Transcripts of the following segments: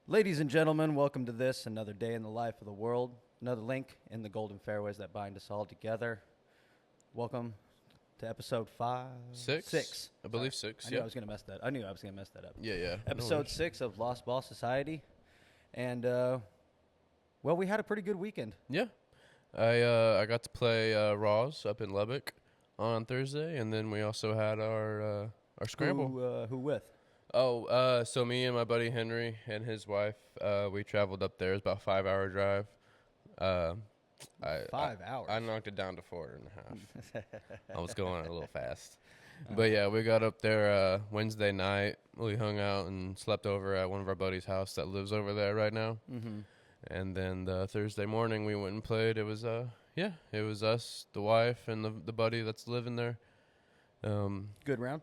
Ladies and gentlemen, welcome to this, another day in the life of the world, another link in the golden fairways that bind us all together. Welcome to episode six. I believe Sorry. six. I knew Yeah. I was gonna mess that. I knew I was gonna mess that up. Yeah. No Episode worries. 6 of Lost Ball Society, and well, we had a pretty good weekend. Yeah. I got to play Raws up in Lubbock on Thursday, and then we also had our scramble. Who with? So me and my buddy Henry and his wife, we traveled up there. It was about a 5-hour drive. 5 hours. I knocked it down to 4.5. I was going a little fast. But yeah, we got up there Wednesday night. We hung out and slept over at one of our buddies' house that lives over there right now. Mm-hmm. And then the Thursday morning we went and played. It was it was us, the wife, and the buddy that's living there. Good round.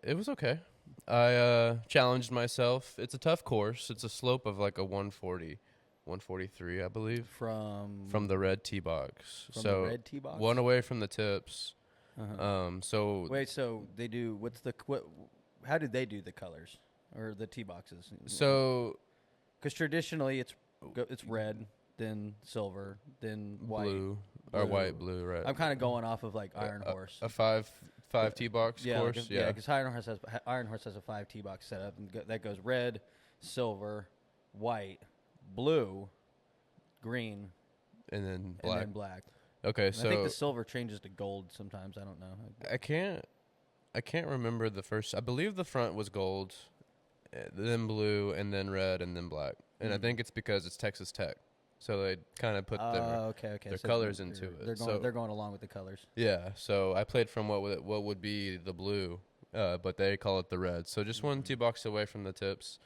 It was okay. I challenged myself. It's a tough course. It's a slope of like a 140, 143, I believe. From the red tee box. From So the red tee box. one away from the tips. Uh-huh. So So they do. How did they do the colors or the tee boxes? Because traditionally it's red, then silver, then white, blue or white, blue, right? I'm kind of going off of like Iron Horse. A five tee box course. Because Iron Horse has a 5 tee box setup, and that goes red, silver, white, blue, green, And then black. and then black. Okay, And so I think the silver changes to gold sometimes. I don't know. I can't remember the first. I believe the front was gold, then blue, and then red, and then black. And I think it's because it's Texas Tech, so they kind of put their their colors into it. They're going along with the colors. Yeah. So I played from what would be the blue, but they call it the red. So just one tee box away from the tips,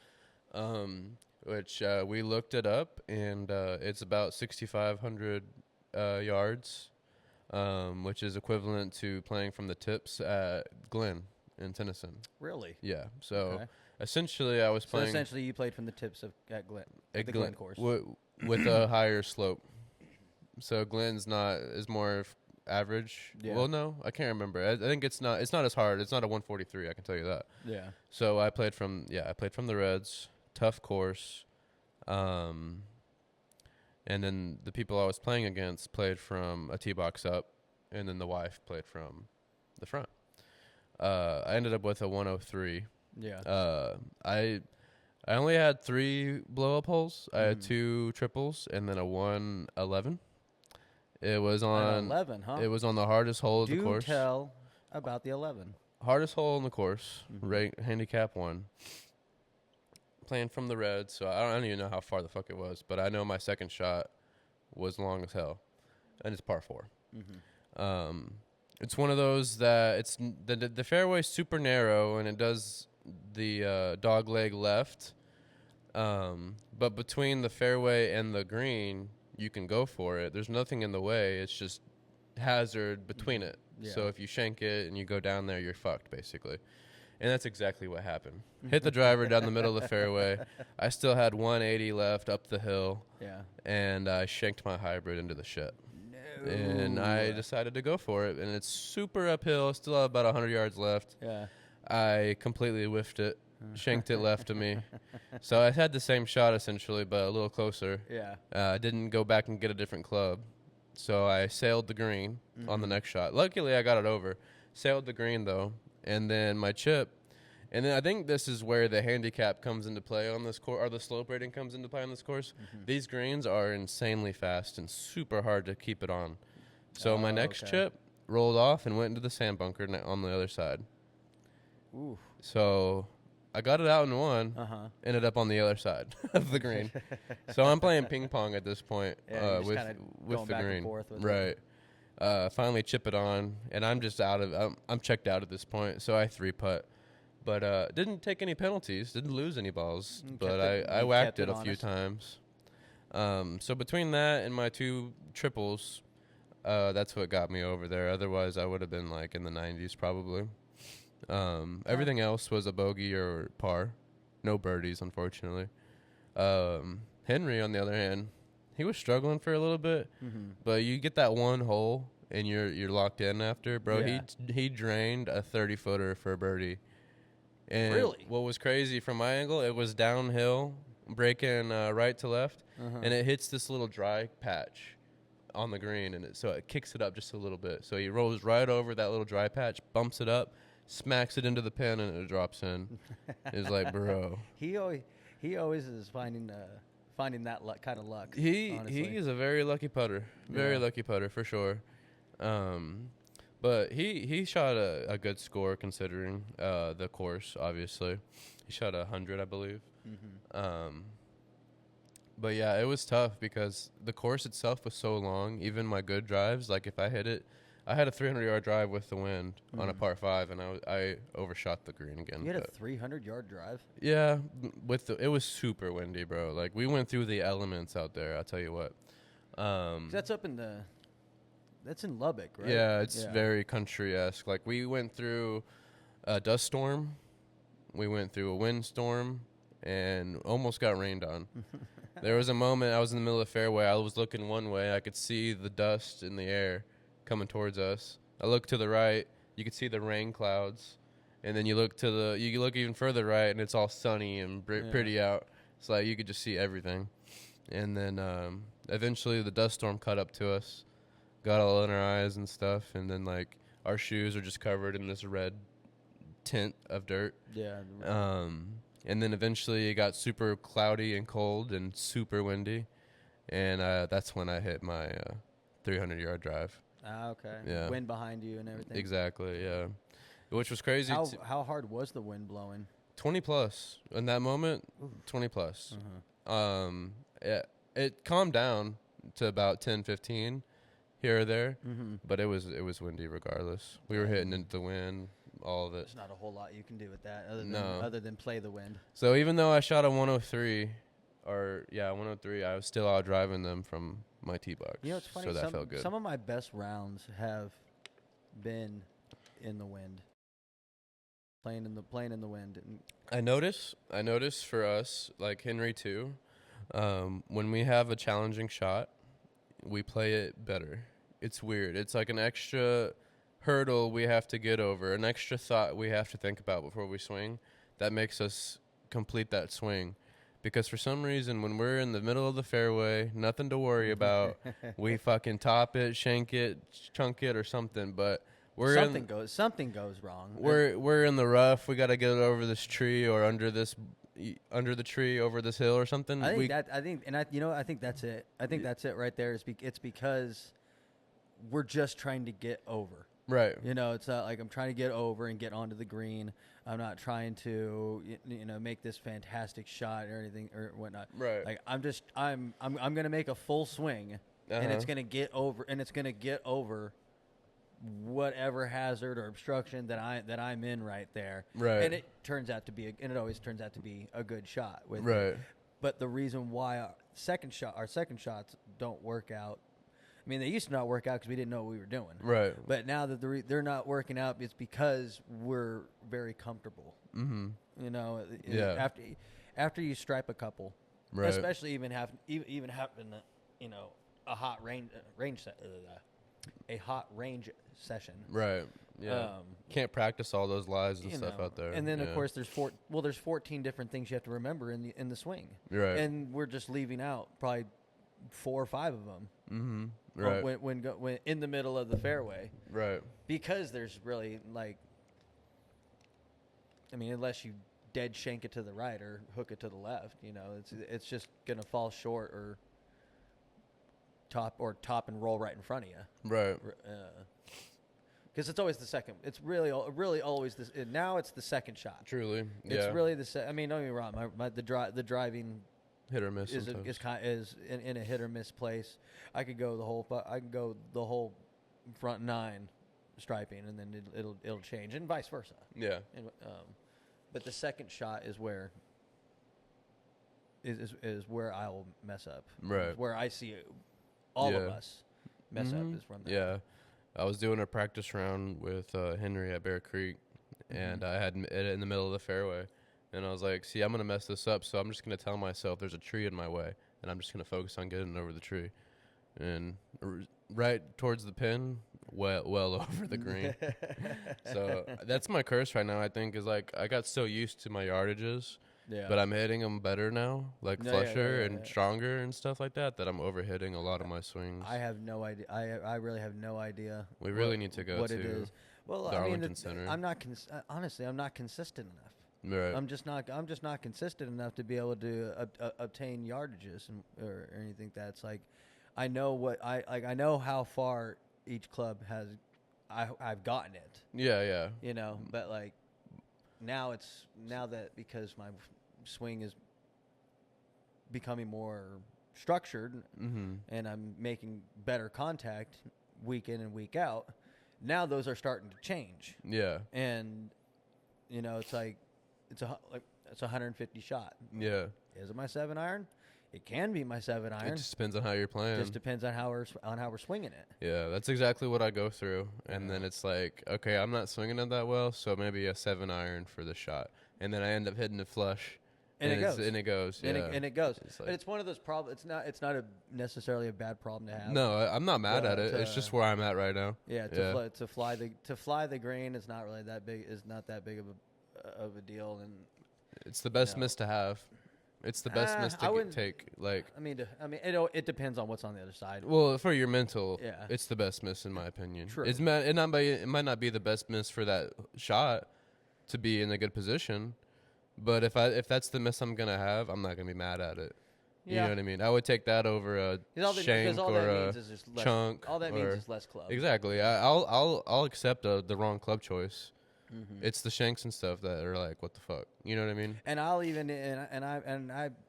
which we looked it up, and it's about 6,500 yards. Which is equivalent to playing from the tips at Glen in Tennyson. Really? Yeah. So Okay. essentially, I was So playing essentially, you played from the tips at Glen, at the Glen course. with a higher slope. So Glen's is more average. Yeah. Well, no, I can't remember. I think it's not as hard. It's not a 143. I can tell you that. Yeah. So I played from the Reds. Tough course. And then the people I was playing against played from a tee box up, and then the wife played from the front. I ended up with a 103. Yeah. I only had 3 blow up holes. I had 2 triples and then a 111. It was on 11, huh? It was on the hardest hole of the course. Do tell about the 11. Hardest hole in the course, handicap 1. Playing from the red, so I don't even know how far the fuck it was, but I know my second shot was long as hell, and it's par 4. It's one of those that it's the fairway's super narrow, and it does the dog leg left, but between the fairway and the green, you can go for it. There's nothing in the way. It's just hazard between it. Yeah. So if you shank it and you go down there, you're fucked, basically. And that's exactly what happened. Hit the driver down the middle of the fairway. I still had 180 left up the hill. Yeah. And I shanked my hybrid into the shit. No. And I decided to go for it. And it's super uphill. Still have about 100 yards left. Yeah. I completely whiffed it. Shanked it left of me. So I had the same shot, essentially, but a little closer. Yeah. I didn't go back and get a different club. So I sailed the green on the next shot. Luckily, I got it over. Sailed the green, though. And then my chip, and then I think this is where the handicap comes into play on this course, or the slope rating comes into play on this course. These greens are insanely fast and super hard to keep it on. So my next chip rolled off and went into the sand bunker on the other side. Ooh. So I got it out in one, ended up on the other side of the green. So I'm playing ping pong at this point with the back green. and forth with Right. Finally chip it on, and I'm just I'm checked out at this point, so I 3-putt. But didn't take any penalties, didn't lose any balls, but I whacked it a few times. So between that and my 2 triples, that's what got me over there. Otherwise, I would have been like in the 90s probably. Everything else was a bogey or par. No birdies, unfortunately. Henry, on the other hand, he was struggling for a little bit, but you get that one hole and you're locked in after, bro. Yeah. He drained a 30-footer for a birdie. And Really? what was crazy from my angle, it was downhill breaking right to left, and it hits this little dry patch on the green, and so it kicks it up just a little bit. So he rolls right over that little dry patch, bumps it up, smacks it into the pin, and it drops in. It's like, bro. He always is finding that kind of luck. He honestly. is a very lucky putter, lucky putter for sure. But he shot a good score considering the course. Obviously, he shot 100, I believe. But yeah, it was tough because the course itself was so long. Even my good drives, like if I hit it, I had a 300-yard drive with the wind on a par 5, and I overshot the green again. You had a 300-yard drive? Yeah, it was super windy, bro. Like we went through the elements out there. I'll tell you what. That's in Lubbock, right? Yeah, it's very country-esque. Like we went through a dust storm, we went through a windstorm, and almost got rained on. There was a moment I was in the middle of the fairway. I was looking one way. I could see the dust in the air coming towards us. I looked to the right. You could see the rain clouds. And then you look even further right, and it's all sunny and pretty out. It's like you could just see everything. And then eventually the dust storm caught up to us, got all in our eyes and stuff. And then, like, our shoes are just covered in this red tint of dirt. Yeah. And then eventually it got super cloudy and cold and super windy. And that's when I hit my 300-yard drive. Ah, okay. Yeah. Wind behind you and everything. Exactly, yeah. Which was crazy. How hard was the wind blowing? 20 plus. In that moment, 20 plus. It calmed down to about 10, 15 here or there. But it was windy regardless. We were hitting into the wind. All of it. There's not a whole lot you can do with that other than play the wind. So even though I shot a 103, 103, I was still out driving them from my tee box. You know, it's funny. So that felt good. Some of my best rounds have been in the wind, playing in the wind. And I notice for us, like Henry too, when we have a challenging shot, we play it better. It's weird. It's like an extra hurdle we have to get over, an extra thought we have to think about before we swing that makes us complete that swing. Because for some reason, when we're in the middle of the fairway, nothing to worry about, we fucking top it, shank it, chunk it, or something. But something goes wrong. We're in the rough. We got to get it over this tree or under the tree over this hill or something. I think that's it. I think that's it right there. It's because we're just trying to get over. Right. You know, it's not like I'm trying to get over and get onto the green. I'm not trying to, make this fantastic shot or anything or whatnot. Right. Like I'm going to make a full swing, and it's going to get over, whatever hazard or obstruction that I'm in right there. Right. And it always turns out to be a good shot with right. it. But the reason why our second shots don't work out. I mean, they used to not work out because we didn't know what we were doing. Right. But now that they're not working out, it's because we're very comfortable. Mm-hmm. Yeah. After you stripe a couple, right. especially even having a hot range session. Right. Yeah. Can't practice all those lies and stuff out there. And then of course there's 14 different things you have to remember in the swing. Right. And we're just leaving out probably 4 or 5 of them. Mm-hmm. Right. When in the middle of the fairway. Right. Because there's really unless you dead shank it to the right or hook it to the left, it's just gonna fall short or top and roll right in front of you. Right. Because it's always the second. It's really always this. Now it's the second shot. Truly. It's really the. Don't get me wrong. The driving. Hit or miss is in a hit or miss place. I could go the whole front 9 striping, and then it'll change, and vice versa. Yeah. And, but the second shot is where I will mess up. Right. Where I see all of us mess up is from there. Yeah. I was doing a practice round with Henry at Bear Creek, and I had it in the middle of the fairway. And I was like, see, I'm going to mess this up, so I'm just going to tell myself there's a tree in my way, and I'm just going to focus on getting over the tree. And right towards the pin, well over the green. So that's my curse right now, I think, is like I got so used to my yardages Yeah. But I'm hitting them better now, like flusher and stronger and stuff like that. That I'm overhitting a lot of my swings. I have no idea. I really have no idea. We really need to go what to it is. Well, the Arlington Center. I'm not honestly. I'm not consistent enough. Right. I'm just not consistent enough to be able to obtain yardages or anything that's like. I know what I know how far each club has. I've gotten it. Yeah. You know, but like now that because my swing is becoming more structured and I'm making better contact week in and week out, now those are starting to change. Yeah. And you know, it's like it's a 150 shot. Yeah. Is it my 7-iron? It can be my 7-iron. It just depends on how you're playing. Just depends on how we're swinging it. Yeah, that's exactly what I go through. And then it's like, okay, I'm not swinging it that well, so maybe a 7-iron for the shot. And then I end up hitting it flush. And it goes. And it goes. Yeah. And it goes. It's like, but it's one of those problems. It's not necessarily a bad problem to have. No, I'm not mad at it. It's just where I'm at right now. Yeah, to fly the grain is not really that big. Is not that big of a deal. And it's the best miss to have. It's the best miss to take. Like, it depends on what's on the other side. Well, for your mental, it's the best miss in my opinion. True. It might not be the best miss for that shot to be in a good position, but if that's the miss I'm gonna have, I'm not gonna be mad at it. You know what I mean? I would take that over a shank or a chunk. All that means is less club. Exactly. I'll accept the wrong club choice. Mm-hmm. It's the shanks and stuff that are like, what the fuck? You know what I mean? And I'll even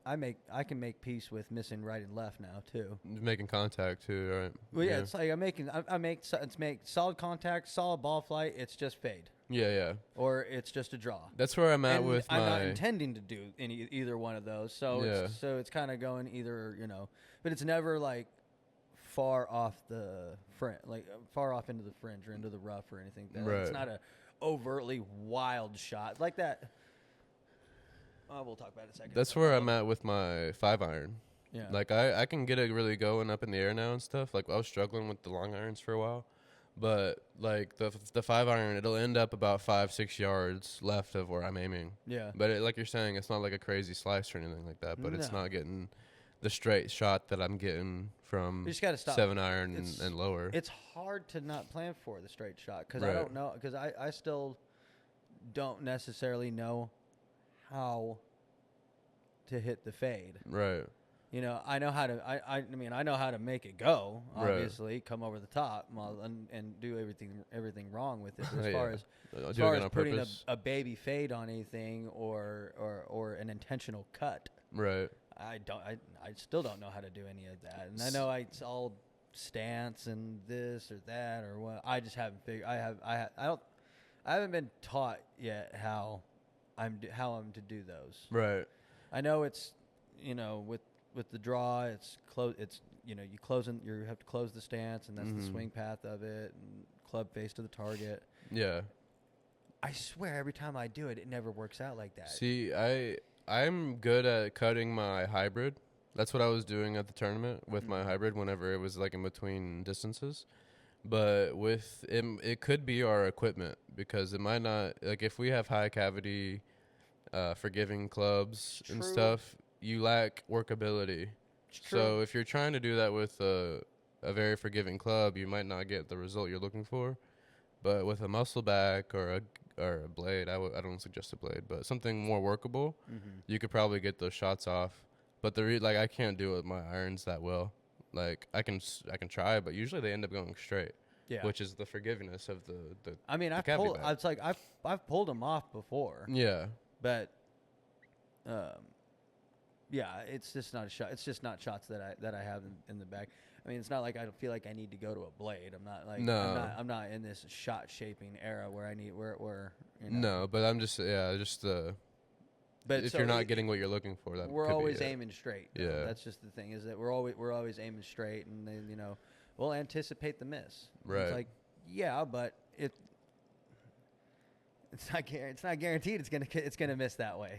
I can make peace with missing right and left now too. Making contact too, right? Well, yeah, it's like I make solid contact, solid ball flight. It's just fade. Yeah. Or it's just a draw. That's where I'm at with I'm not intending to do either one of those. So it's kind of going either, you know, but it's never like far off the fringe, like far off into the fringe or into the rough or anything. Right. It's not a overtly wild shot like that. We'll talk about it in a second. That's where I'm at with my 5-iron. Yeah. Like I can get it really going up in the air now and stuff. Like I was struggling with the long irons for a while, but like the 5-iron, it'll end up about 5-6 yards left of where I'm aiming. Yeah. But like you're saying, it's not like a crazy slice or anything like that. But it's not getting the straight shot that I'm getting from you just gotta stop. 7-iron and lower. It's hard to not plan for the straight shot because I don't know, because I still don't necessarily know how to hit the fade. Right. You know, I know how to. I know how to make it go. Obviously, come over the top and do everything wrong with it. As far as putting a baby fade on anything or an intentional cut. Right. I still don't know how to do any of that, and I know it's all stance and this or that or what. I just haven't figured. I haven't been taught yet how I'm to do those. Right. I know it's, you know, with the draw, it's close. It's, you know, you have to close the stance, and that's the swing path of it, and club face to the target. Yeah. I swear, every time I do it, it never works out like that. See, I'm good at cutting my hybrid. That's what I was doing at the tournament with my hybrid whenever it was like in between distances. But with it could be our equipment, because it might not, like if we have high cavity forgiving clubs and stuff, you lack workability. So if you're trying to do that with a very forgiving club, you might not get the result you're looking for. But with a muscle back or a blade, I don't suggest a blade, but something more workable, you could probably get those shots off. But I can't do it with my irons that well. Like I can try, but usually they end up going straight. Yeah. Which is the forgiveness of the I mean, I've pulled them off before. Yeah. But yeah, it's just not a shot. It's just not shots that I have in the bag. I mean, it's not like I feel like I need to go to a blade. I'm not like I'm not in this shot shaping era where I need where you know. No, but I'm just But if you're not getting what you're looking for, that we're could always be aiming straight. Yeah, that's just the thing, is that we're always aiming straight, and then, you know, we'll anticipate the miss. Right. It's like, yeah, but it's not guaranteed it's gonna miss that way.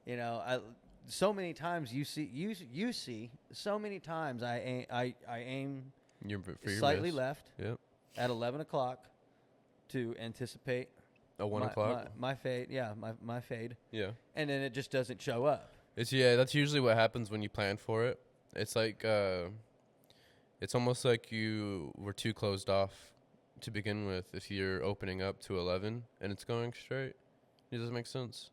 You know, so many times you see so many times I aim for your slightly miss. left. Yep. At 11 o'clock to anticipate A 1 o'clock? My fade, yeah, my fade. Yeah. And then it just doesn't show up. That's usually what happens when you plan for it. It's like, it's almost like you were too closed off to begin with if you're opening up to 11 and it's going straight. It doesn't make sense.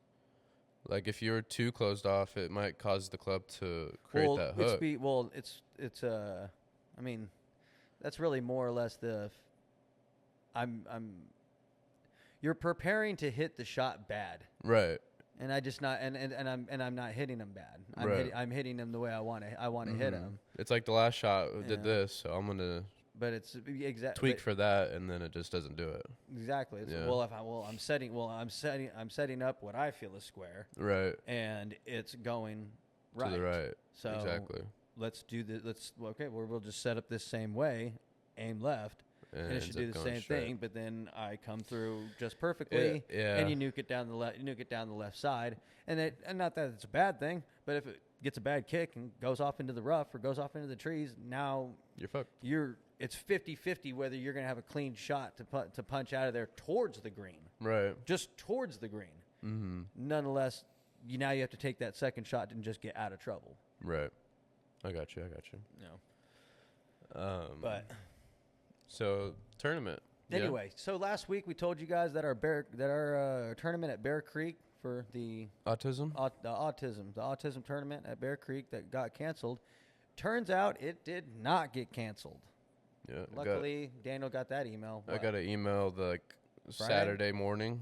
Like, if you're too closed off, it might cause the club to create that hook. I mean, that's really more or less you're preparing to hit the shot bad. Right. And I'm not hitting them bad. I'm hitting them the way I want to hit them. It's like the last shot did this, so I'm gonna. But it's tweak for that, and then it just doesn't do it. Exactly. I'm setting up what I feel is square. Right. And it's going right. To the right. So exactly. Let's do this. We'll just set up this same way, aim left. And it should do the same thing, but then I come through just perfectly, and you nuke it down the left side, and not that it's a bad thing, but if it gets a bad kick and goes off into the rough or goes off into the trees, now you're fucked. It's 50-50 whether you're going to have a clean shot to punch out of there towards the green, right? Just towards the green. Mm-hmm. Nonetheless, now you have to take that second shot and just get out of trouble. Right. I got you. No. But. So tournament. Anyway, so last week we told you guys that our tournament at Bear Creek for the autism tournament at Bear Creek that got canceled. Turns out it did not get canceled. Yeah. Luckily, Daniel got that email. I got an email Saturday morning.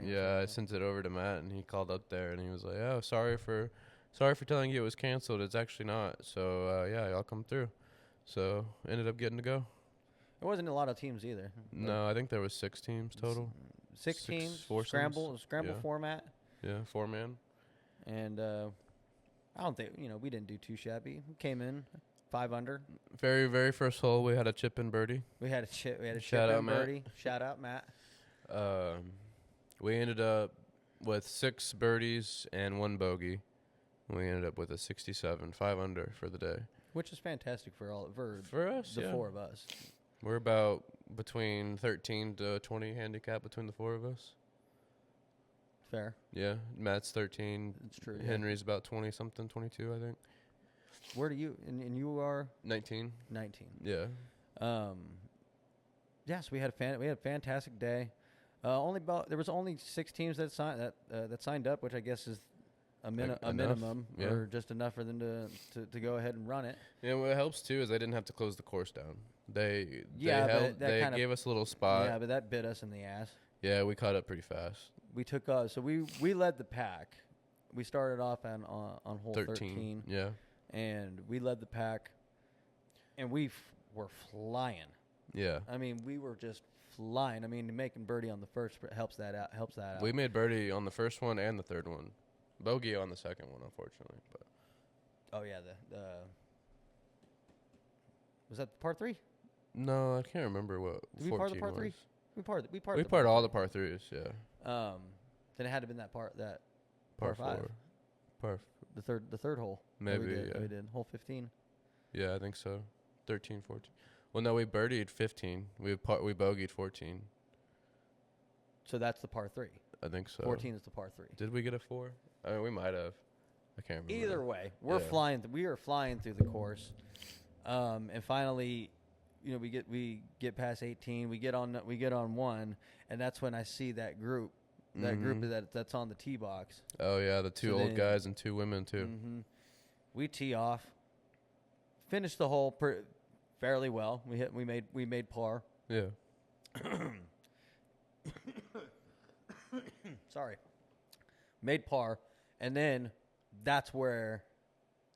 Yeah, I sent it over to Matt, and he called up there, and he was like, "Oh, sorry for telling you it was canceled. It's actually not. So I'll come through." So ended up getting to go. There wasn't a lot of teams either. No, I think there was 6 teams total. 6 teams, scramble format. Yeah, 4-man. And I don't think we didn't do too shabby. We came in 5 under. Very very first hole we had a chip and birdie. We had a chip and birdie. Shout out Matt. We ended up with 6 birdies and 1 bogey. We ended up with a 67, 5 under for the day. Which is fantastic for us, the 4 of us. We're about between 13 to 20 handicap between the 4 of us. Fair. Yeah, Matt's 13. It's true. Henry's about 20-something, 22, I think. Where do you, and you are? 19. 19. Yeah. Yes, we had a fantastic day. There was only 6 teams that signed up, which I guess is a minimum, or just enough for them to go ahead and run it. Yeah, what helps too is they didn't have to close the course down. They gave us a little spot. Yeah, but that bit us in the ass. Yeah, we caught up pretty fast. We took so we led the pack. We started off on hole 13. Yeah, and we led the pack, and we were flying. Yeah, I mean we were just flying. I mean making birdie on the first helps that out. We made birdie on the first one and the third one. Bogey on the second one, unfortunately. But was that the par 3? No, I can't remember what. Did we par the par 3? We parred all the par 3s. Yeah. Then it had to have been that par 5. The third hole. Maybe. We did hole 15. Yeah, I think so. 13, 14. Well, no, we birdied 15. We bogeyed 14. So that's the par 3. I think so. 14 is the par 3. Did we get a 4? I mean, we might have. I can't remember. Either way, we are flying through the course, and finally, we get past 18. We get on 1, and that's when I see that group. That group that's on the tee box. Oh yeah, the 2 old guys and 2 women too. Mm-hmm. We tee off, finished the hole fairly well. We made par. Yeah. Sorry. Made par, and then that's where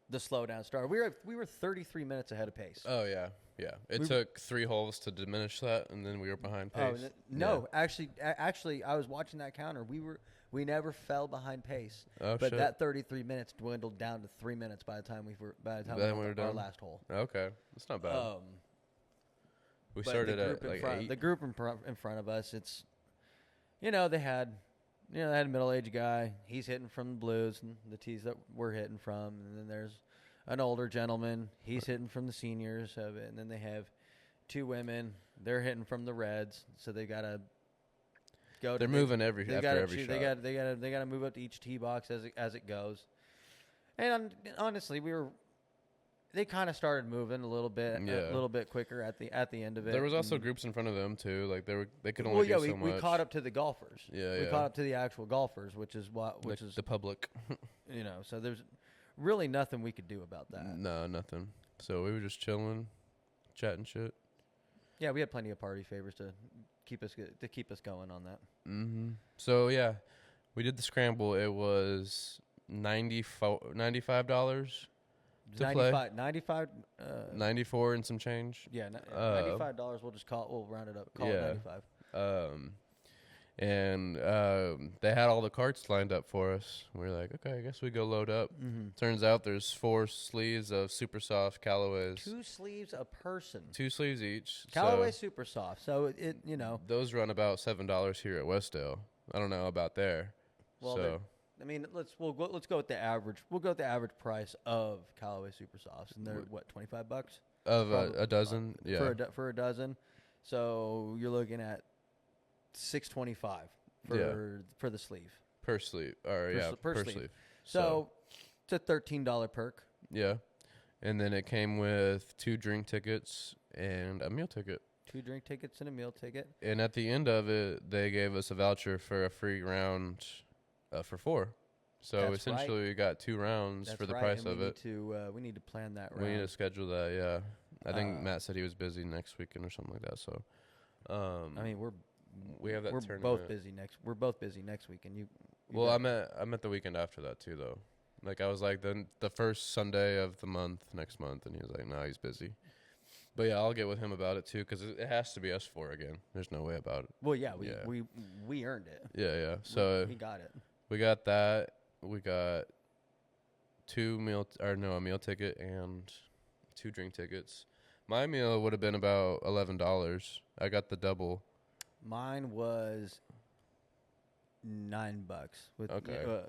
the slowdown started. We were 33 minutes ahead of pace. Oh yeah. It took 3 holes to diminish that, and then we were behind pace. Actually, I was watching that counter. We never fell behind pace. Oh, but shit. That 33 minutes dwindled down to 3 minutes by the time we were done our last hole. Okay, that's not bad. We started at like 8. The group in front of us, it's they had a middle-aged guy. He's hitting from the blues and the tees that we're hitting from, and then there's an older gentleman. He's hitting from the seniors of it, and then they have 2 women. They're hitting from the reds, so they got go. They're moving after every shot. They got to move up to each tee box as it goes. And honestly, they kind of started moving a little bit quicker at the end of it. There was also groups in front of them too. Like they could only do so much. We caught up to the golfers. Yeah, we caught up to the actual golfers, which is the public. So there's really nothing we could do about that. No, nothing. So we were just chilling, chatting shit. Yeah, we had plenty of party favors to keep us going on that. Mm-hmm. So yeah, we did the scramble. It was $95 to play. 94 and some change. Yeah, $95. We'll round it up. Call it 95. And they had all the carts lined up for us. We were like, okay, I guess we go load up. Mm-hmm. Turns out there's 4 sleeves of super soft Callaways. 2 sleeves a person. 2 sleeves each. Callaway super soft. So it those run about $7 here at Westdale. I don't know about there. Well, let's go with the average. We'll go with the average price of Callaway super softs, and they're what, $25 of a dozen. Yeah, for a dozen. So you're looking at $625 for the sleeve. Per sleeve. Per sleeve. So it's a $13 perk. Yeah. And then it came with 2 drink tickets and a meal ticket. 2 drink tickets and a meal ticket. And at the end of it, they gave us a voucher for a free round for 4. So That's essentially right. we got 2 rounds for the price of it. We need to plan that round. We need to schedule that, yeah. I think Matt said he was busy next weekend or something like that. So, we have that tournament. We're both busy next week, and I'm at the weekend after that too, though. Like I was like the first Sunday of the month next month, and he was like, "No, he's busy." But yeah, I'll get with him about it too, because it has to be us 4 again. There's no way about it. Well, yeah, we earned it. Yeah. So we got it. We got that. We got a meal ticket and 2 drink tickets. My meal would have been about $11. I got the double. Mine was $9. Okay.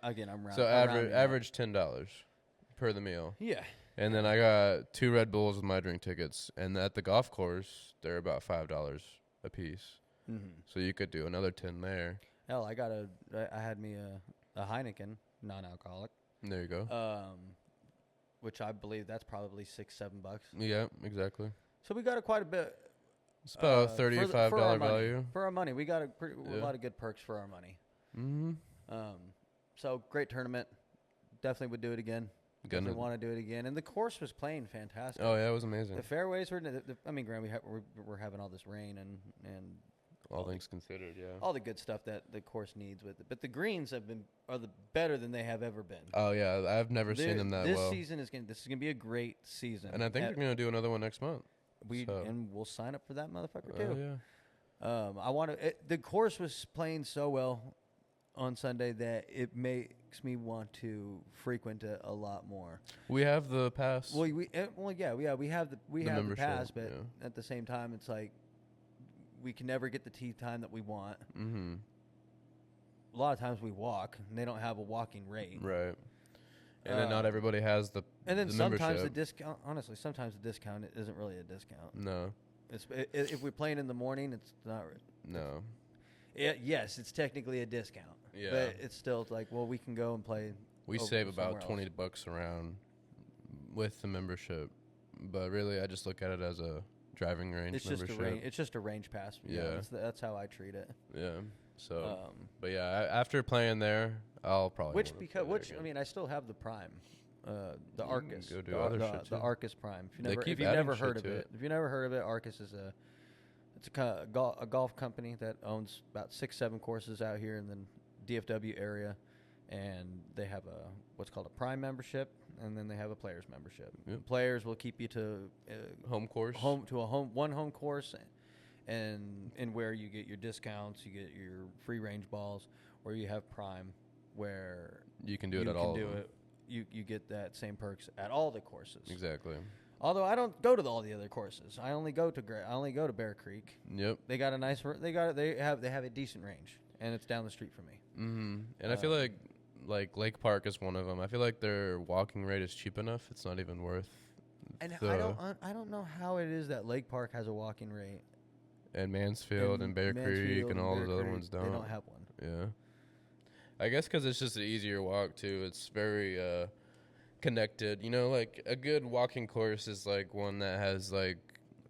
Again, I'm rounding. So average $10 per the meal. Yeah. And then I got 2 Red Bulls with my drink tickets, and at the golf course they're about $5 a piece. Mm-hmm. So you could do another 10 there. Hell, I had me a Heineken, non-alcoholic. There you go. Which I believe that's probably $6-7. Yeah, exactly. So we got quite a bit. It's about a $35 value. For our money, we got a lot of good perks for our money. Mm-hmm. So great tournament. Definitely would do it again. Definitely want to do it again. And the course was playing fantastic. Oh yeah, it was amazing. The fairways were. Granted, we're having all this rain and all things considered, yeah. All the good stuff that the course needs with it, but the greens are better than they have ever been. Oh yeah, I've never seen them that well. This is gonna be a great season, and I think they're gonna do another one next month. And we'll sign up for that motherfucker too. Yeah. The course was playing so well on Sunday that it makes me want to frequent it a lot more. We have the pass. We have the pass, but at the same time, it's like we can never get the tee time that we want. Mm-hmm. A lot of times we walk, and they don't have a walking rate. Right. And then not everybody has the And then the sometimes membership. the discount, honestly, sometimes the discount isn't really a discount. No. If we're playing in the morning, it's not. No. Yes, it's technically a discount. Yeah. But it's still like, well, we can go and play. We save about $20 around with the membership. But really, I just look at it as a driving range membership. It's just a range pass. Yeah. That's how I treat it. Yeah. So, but yeah, after playing there, I'll probably I still have the Prime, the Arcus, go do other shit the too. Arcus Prime. If you've adding never shit heard of to it, Arcus is a golf company that owns about 6-7 courses out here in the DFW area, and they have what's called a Prime membership, and then they have a Players membership. Yep. Players will keep you to home course, one home course. And where you get your discounts, you get your free range balls, or you have Prime, where you can do it at all. You get that same perks at all the courses. Exactly. Although I don't go to all the other courses, I only go to Bear Creek. Yep. They got they have a decent range, and it's down the street from me. Mm-hmm. And I feel like Lake Park is one of them. I feel like their walking rate is cheap enough; it's not even worth. And I don't know how it is that Lake Park has a walking rate. and Mansfield and Bear Creek and all those other ones don't. They don't have one. Yeah. I guess because it's just an easier walk, too. It's very connected. You know, like, a good walking course is, like, one that has, like,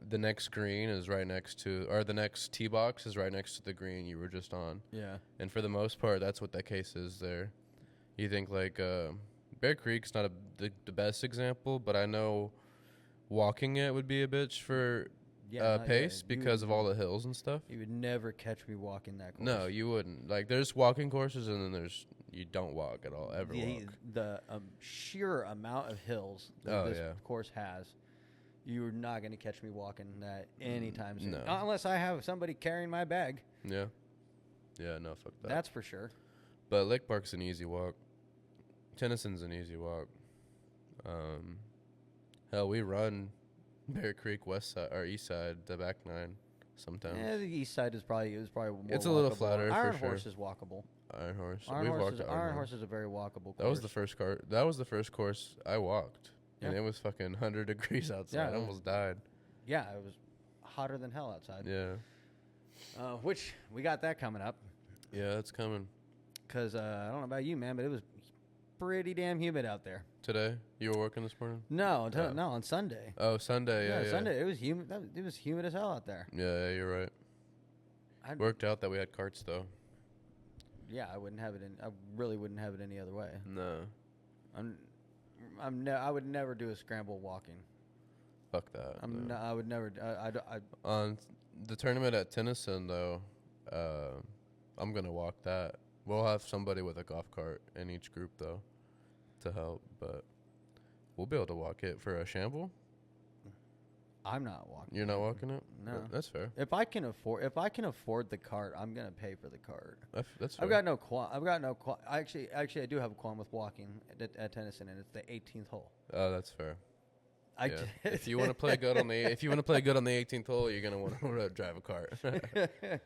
the next green is right next to, or the next tee box is right next to the green you were just on. Yeah. And for the most part, that's what that case is there. You think, like, Bear Creek's not the best example, but I know walking it would be a bitch for pace because of all the hills and stuff. You would never catch me walking that course. No, you wouldn't. Like, there's walking courses, and then you don't walk at all, ever walk. The sheer amount of hills that this course has, you're not going to catch me walking that anytime soon. No. Not unless I have somebody carrying my bag. Yeah. Yeah, no, fuck that. That's for sure. But Lake Park's an easy walk. Tennyson's an easy walk. Hell, we run Bear Creek west side or east side, the back nine sometimes. Yeah, the east side is probably more it's a walkable. little flatter. Iron for sure. Horse is walkable. Iron Horse. Iron Horse is a very walkable course. That was the first course I walked, and it was fucking 100 degrees outside. Yeah, I almost died. Yeah, it was hotter than hell outside. Yeah. Which we got that coming up. Yeah, it's coming. Because I don't know about you, man, but it was pretty damn humid out there. Today? You were working this morning? No, no, on Sunday. Oh, Sunday, yeah. Sunday. It was humid. It was humid as hell out there. Yeah, you're right. Worked out that we had carts, though. Yeah, I really wouldn't have it any other way. No. I would never do a scramble walking. Fuck that. I would never. On the tournament at Tennyson, though, I'm gonna walk that. We'll have somebody with a golf cart in each group, though, to help. But we'll be able to walk it for a shamble. I'm not walking. You're not walking it? No, that's fair. If I can afford the cart, I'm gonna pay for the cart. That's fair. I've got no qualm. Actually, I do have a qualm with walking at Tennyson, and it's the 18th hole. Oh, that's fair. Yeah. If you want to play good on the 18th hole, you're gonna want to drive a cart.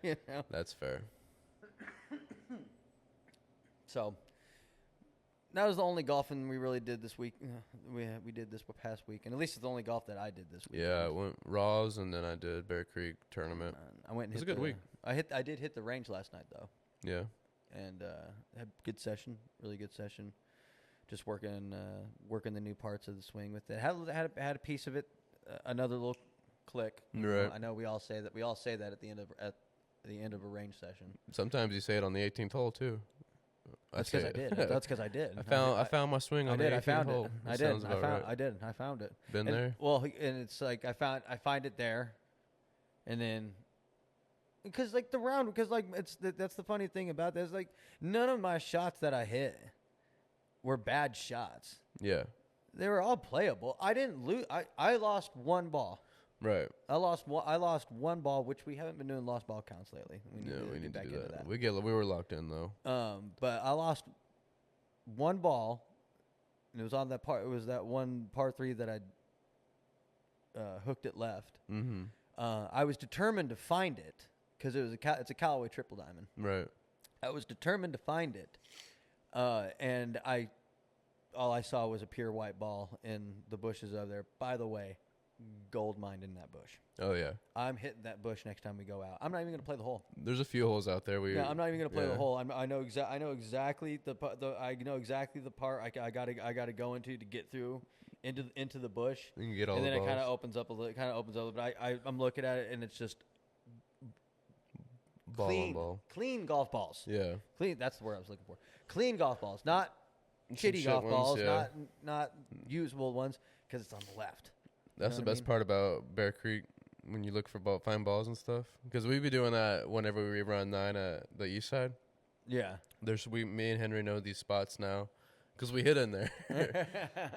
You know? That's fair. So that was the only golfing we really did this week. We did this past week, and at least it's the only golf that I did this week. Yeah, I went Raws, and then I did Bear Creek tournament. I went. And it was a good week. I did hit the range last night though. Yeah. And had a good session, really good session. Just working the new parts of the swing with it. Had a piece of it, another little click. Right. I know we all say that. We all say that at the end of a range session. Sometimes you say it on the 18th hole too. That's because I did. That's because I did. I found my swing on the 18th hole. I found it. Been there. Well, and it's like I find it there, and then because like the round, because like that's the funny thing about this. Like none of my shots that I hit were bad shots. Yeah. They were all playable. I didn't lose. I lost one ball. Right. I lost one ball, which we haven't been doing lost ball counts lately. We need to do into that. We were locked in though. But I lost one ball, and it was on that part. It was that one par 3 that I hooked it left. Mm-hmm. I was determined to find it because it's a Callaway triple diamond. Right. I was determined to find it, and all I saw was a pure white ball in the bushes over there. By the way, gold mine in that bush. Oh yeah. I'm hitting that bush next time we go out. I'm not even going to play the hole. There's a few holes out there. I'm not even going to play the hole. I know exactly the part I gotta go into to get through into the bush. You can get all and the then balls. it kind of opens up a little. But I'm looking at it and it's just clean golf balls. Yeah. Clean. That's the word I was looking for. Clean golf balls, not shitty golf ones, balls, yeah. not usable ones, because it's on the left. That's the best part about Bear Creek when you look for fine balls and stuff. Because we be doing that whenever we run 9 at the east side. Yeah. Me and Henry know these spots now because we hit in there.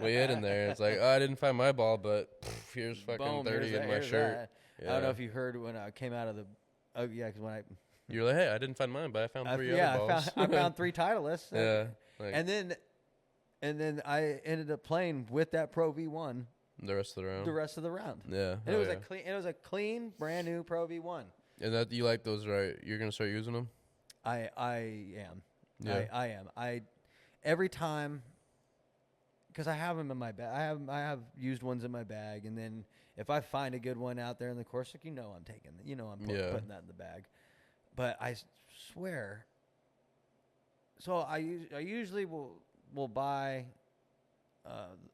We hit in there. It's like, I didn't find my ball, but here's fucking Boom, 30 in my shirt. Yeah. I don't know if you heard when I came out of the. Oh yeah, because when I. You're like, hey, I didn't find mine, but I found 3 other balls. I found 3 Titleists. Yeah. And then I ended up playing with that Pro V1. The rest of the round. Yeah. And it was a clean, brand new Pro V1. And that you like those, right? You're gonna start using them? I am. Yeah. I am. Every time because I have them in my bag. I have used ones in my bag, and then if I find a good one out there in the course, like I'm taking, I'm putting that in the bag. But I swear. So I usually will buy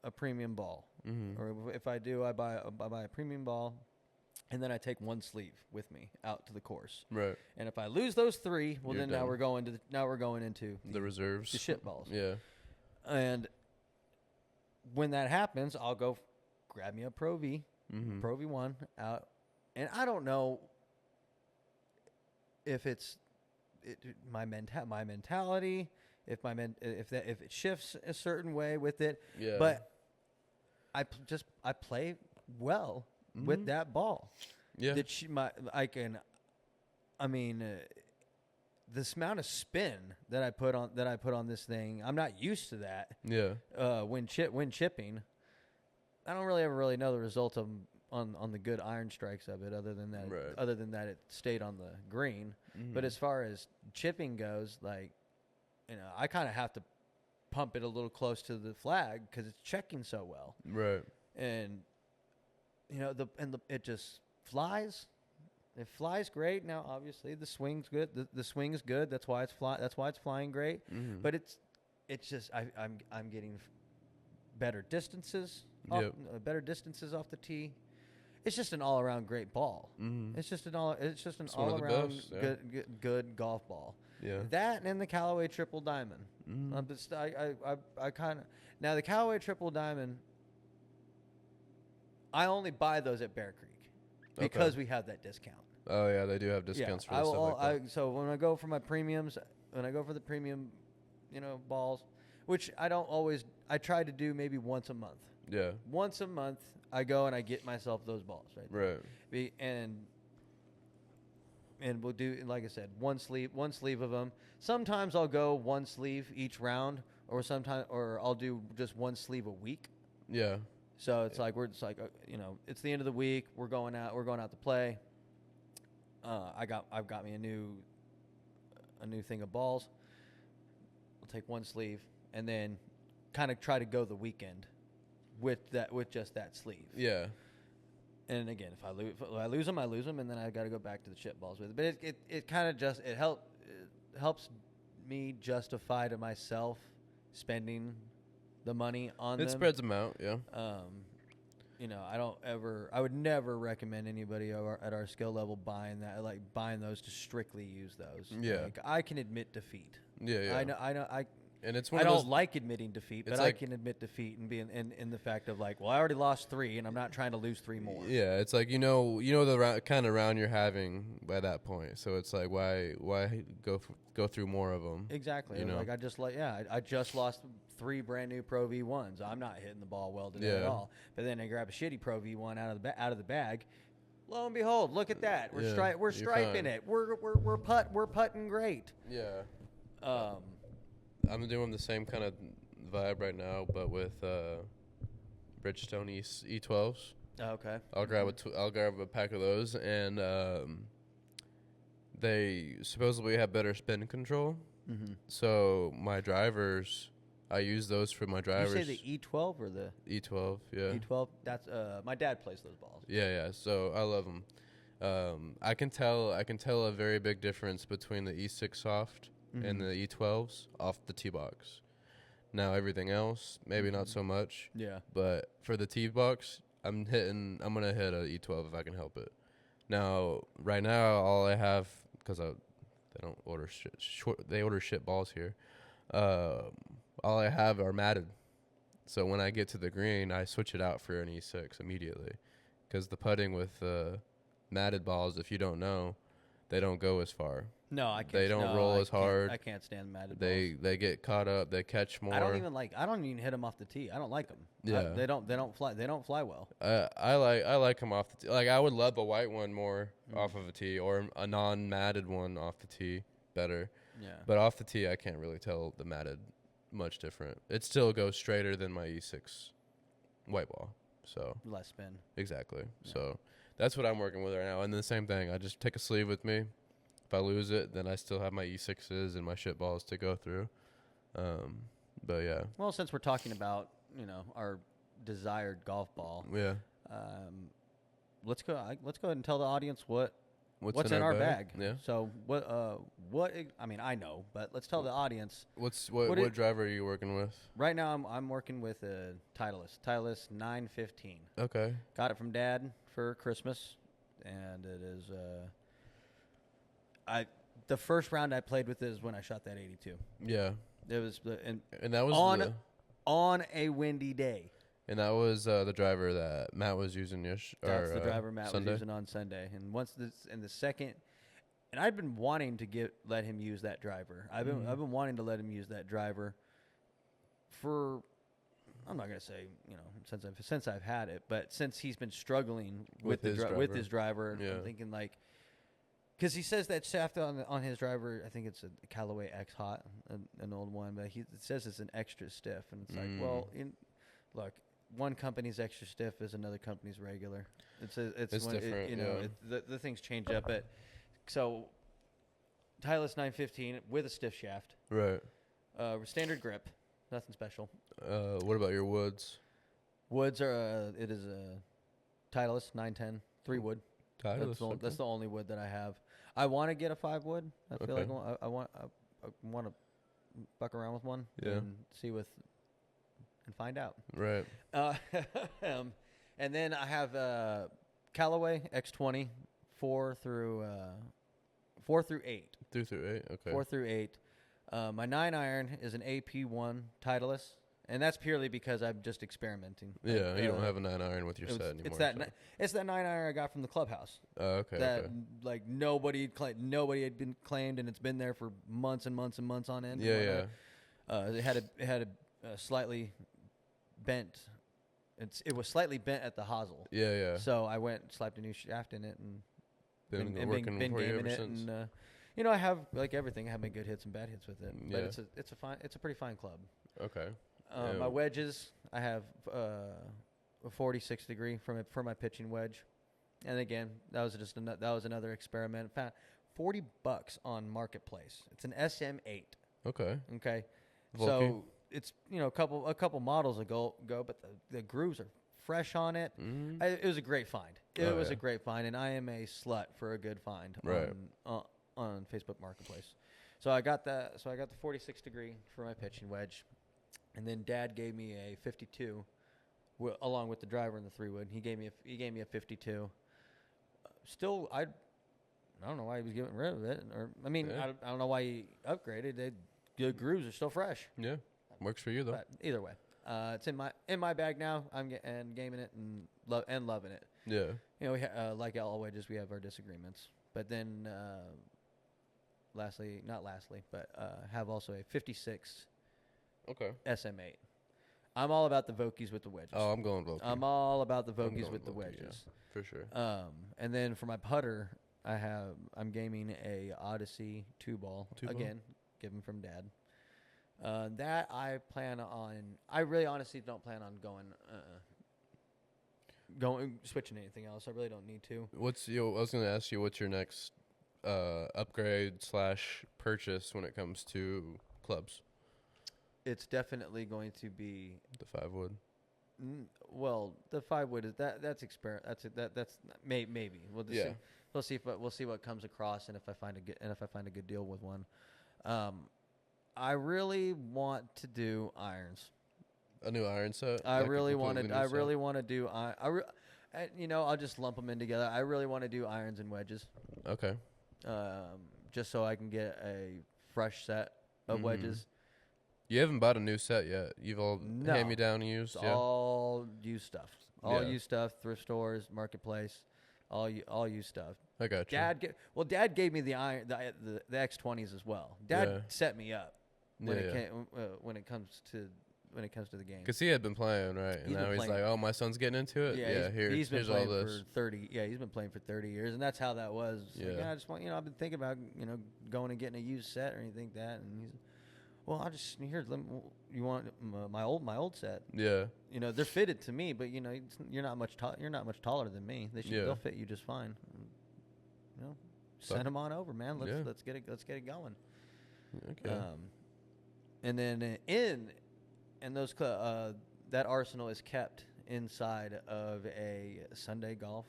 a premium ball, or if I do, I buy a premium ball, and then I take one sleeve with me out to the course. Right. And if I lose those 3, well, You're then done. now we're going into the reserves, the shit balls. Yeah. And when that happens, I'll go grab me a Pro V, Pro V1 out, and I don't know if it's my mentality, if it shifts a certain way with it. Yeah. But I play well with that ball. Yeah. This amount of spin that I put on this thing, I'm not used to that. Yeah. When chipping, I don't really know the result of on the good iron strikes of it, other than that it stayed on the green. But as far as chipping goes, like, I kind of have to pump it a little close to the flag because it's checking so well. Right. And it just flies. It flies great. Now, obviously, the swing's good. The swing is good. That's why it's flying great. But it's just I'm getting better distances. Better distances off the tee. It's just an all around great ball. It's just an all around good golf ball. Yeah. That and the Callaway Triple Diamond. I kind of now the Callaway Triple Diamond. I only buy those at Bear Creek because we have that discount. Oh yeah, they do have discounts for stuff like that. So when I go for my premiums, when I go for the premium, balls, which I try to do maybe once a month. Yeah. Once a month, I go and I get myself those balls, right? Right. And we'll do, like I said, one sleeve of them. Sometimes I'll go one sleeve each round, or I'll do just one sleeve a week. Yeah. So it's like it's the end of the week. We're going out to play. I've got me a new thing of balls. I'll take one sleeve and then kind of try to go the weekend with just that sleeve. Yeah. And again, if I lose them, and then I got to go back to the chip balls with it. But it kind of just it helps me justify to myself spending the money on them. It spreads them out, yeah. I would never recommend anybody at our skill level buying those to strictly use those. Yeah. Like, I can admit defeat. Yeah. I know. And it's I don't like admitting defeat, but I can admit defeat and be in the fact of like, well, I already lost 3, and I'm not trying to lose 3 more. Yeah, it's like the kind of round you're having by that point. So it's like, why go through more of them? Exactly. Like I just lost 3 brand new Pro V1s. I'm not hitting the ball well today at all. But then I grab a shitty Pro V1 out of the bag. Lo and behold, look at that. We're striping it. We're putting great. Yeah. I'm doing the same kind of vibe right now, but with Bridgestone E12s. Oh, okay. I'll grab a pack of those, and they supposedly have better spin control. So my drivers, I use those for my drivers. Did you say the E12 or the E12? Yeah. E12. That's my dad plays those balls. Yeah. So I love them. I can tell a very big difference between the E6 Soft and the E12s off the tee box. Now everything else, maybe not so much. Yeah. But for the tee box, I'm gonna hit a E12 if I can help it. Now, right now, all I have, because they don't order they order shit balls here. All I have are matted. So when I get to the green, I switch it out for an E6 immediately, because the putting with matted balls, if you don't know, they don't go as far. No, I can't. They don't roll as hard. I can't stand matted balls. They get caught up. They catch more. I don't even hit them off the tee. I don't like them. Yeah. They don't fly well. I like them off the tee. Like, I would love a white one more off of a tee, or a non-matted one off the tee better. Yeah. But off the tee, I can't really tell the matted much different. It still goes straighter than my E6 white ball. So less spin. Exactly. Yeah. So that's what I'm working with right now. And the same thing, I just take a sleeve with me. If I lose it, then I still have my E6s and my shit balls to go through. But yeah. Well, since we're talking about our desired golf ball. Yeah. Let's go ahead and tell the audience what's in our bag. Yeah. So I mean, I know, but let's tell the audience. What driver are you working with? Right now, I'm working with a Titleist 915. Okay. Got it from Dad for Christmas, and it is the first round I played with it is when I shot that 82. Yeah. It was and that was on a windy day. And that was the driver that Matt was using That's the driver Matt was using on Sunday. And the second, and I've been wanting to let him use that driver. I've been wanting to let him use that driver for, I'm not gonna say since I've had it, but since he's been struggling with his driver. Yeah. I'm thinking because he says that shaft on his driver, I think it's a Callaway X Hot, an old one, but it says it's an extra stiff, and it's like, well, look. One company's extra stiff is another company's regular. It's different. The things change up. But so, Titleist 915 with a stiff shaft. Right. Standard grip, nothing special. What about your woods? Woods are it is a Titleist 910 3-wood. Titleist. That's the only wood that I have. I want to get a 5-wood. I feel like I want to fuck around with one and see and find out. Right. And then I have Callaway X20 4 through 8. 3 through 8. Okay. 4 through 8. My 9-iron is an AP1 Titleist, and that's purely because I'm just experimenting. Yeah, you don't have a 9-iron with your set anymore. It's that 9-iron I got from the clubhouse. Okay. That nobody had been claimed, and it's been there for months and months and months on end. Yeah. It had a slightly bent. It was slightly bent at the hosel. Yeah. So I went and slapped a new shaft in it and been gaming it. Since. And I have everything. I have my good hits and bad hits with it. Yeah. But it's a pretty fine club. Okay. My wedges, I have a 46 degree for my pitching wedge, and again that was another experiment. Found $40 on Marketplace. It's an SM8. Okay. Volky. So it's a couple models ago, but the grooves are fresh on it. Mm-hmm. It was a great find. It was a great find, and I am a slut for a good find on Facebook Marketplace. So I got the 46 degree for my pitching wedge, and then Dad gave me a 52, along with the driver and the 3-wood. He gave me a 52. Still, I don't know why he was getting rid of it, or I don't know why he upgraded. The grooves are still fresh. Yeah, works for you though. But either way, it's in my bag now. I'm gaming it and loving it. Yeah. Like all wedges, we have our disagreements. But then, have also a 56. Okay. SM8. I'm all about the Vokies with the wedges. Oh, I'm going Vokie. I'm all about the Vokies with the wedges. Yeah, for sure. And then for my putter, I'm gaming a Odyssey 2-ball. Again, given from Dad. That I plan on. I really honestly don't plan on switching anything else. I really don't need to. I was going to ask you, what's your next upgrade / purchase when it comes to clubs? It's definitely going to be the 5-wood. Well, the 5-wood is that's maybe we'll see what comes across, and if I find a good deal with one. I really want to do irons. A new iron set. I really want to do. I'll just lump them in together. I really want to do irons and wedges. Okay. Just so I can get a fresh set of wedges. You haven't bought a new set yet. You've all hand-me-down used. All used stuff. Used stuff. Thrift stores, Marketplace. All used stuff. I got you. Dad gave me the X20s as well. Dad set me up when it comes to the game. Because he had been playing, right? And now he's like, "Oh, my son's getting into it." Yeah, he's been playing all this. For 30. Yeah, he's been playing for 30 years, and that's how that was. Yeah. I just want I've been thinking about going and getting a used set or anything like that, and he's. Well, you want my old set? Yeah. They're fitted to me, but you're not much taller than me. They'll fit you just fine. Send them on over, man. Let's get it going. Okay. And then in those that that arsenal is kept inside of a Sunday Golf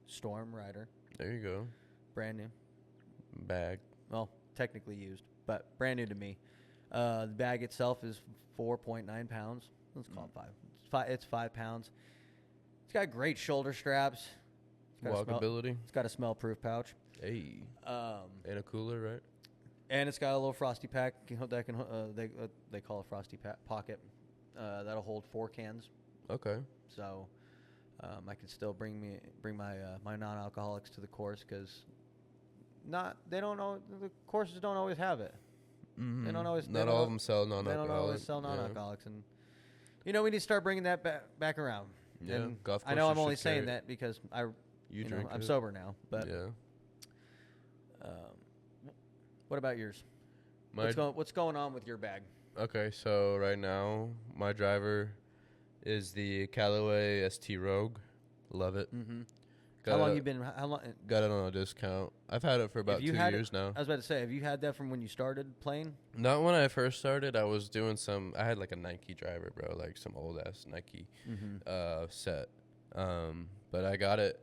Storm Rider. There you go. Brand new. Bag. Well, technically used, but brand new to me. The bag itself is 4.9 pounds. Let's call it 5. It's 5 pounds. It's got great shoulder straps. Walkability. It's got a smell-proof pouch. Hey. And a cooler, right? And it's got a little frosty pack that can they call it frosty pocket. That'll hold 4 cans. Okay. So I can still bring my my non-alcoholics to the course because the courses don't always have it. Mm-hmm. They don't always. Not all of them sell non-alcoholics. They don't always sell non-alcoholics, and we need to start bringing that back around. Yeah, and golf I know I'm only saying that because I'm sober now, but yeah. What about yours? What's going on with your bag? Okay, so right now my driver is the Callaway ST Rogue. Love it. Mm-hmm. How long you been? How long? Got it on a discount. I've had it for about 2 years now. I was about to say, have you had that from when you started playing? Not when I first started. I was doing I had like a Nike driver, bro, like some old ass Nike set. But I got it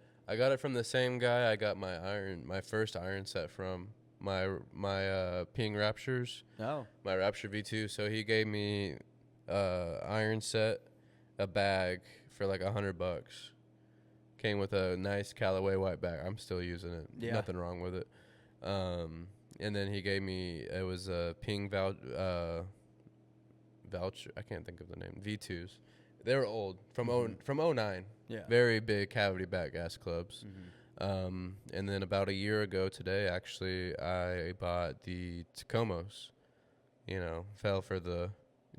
from the same guy I got my first iron set from. My Ping Raptures. Oh. My Rapture V2. So he gave me iron set, a bag for like $100. Came with a nice Callaway white bag. I'm still using it. Yeah. Nothing wrong with it. And then he gave me, it was a Ping voucher. I can't think of the name. V2s. They were old from 09. Yeah. Very big cavity back gas clubs. And then about a year ago today, actually, I bought the Tacomos. Fell for the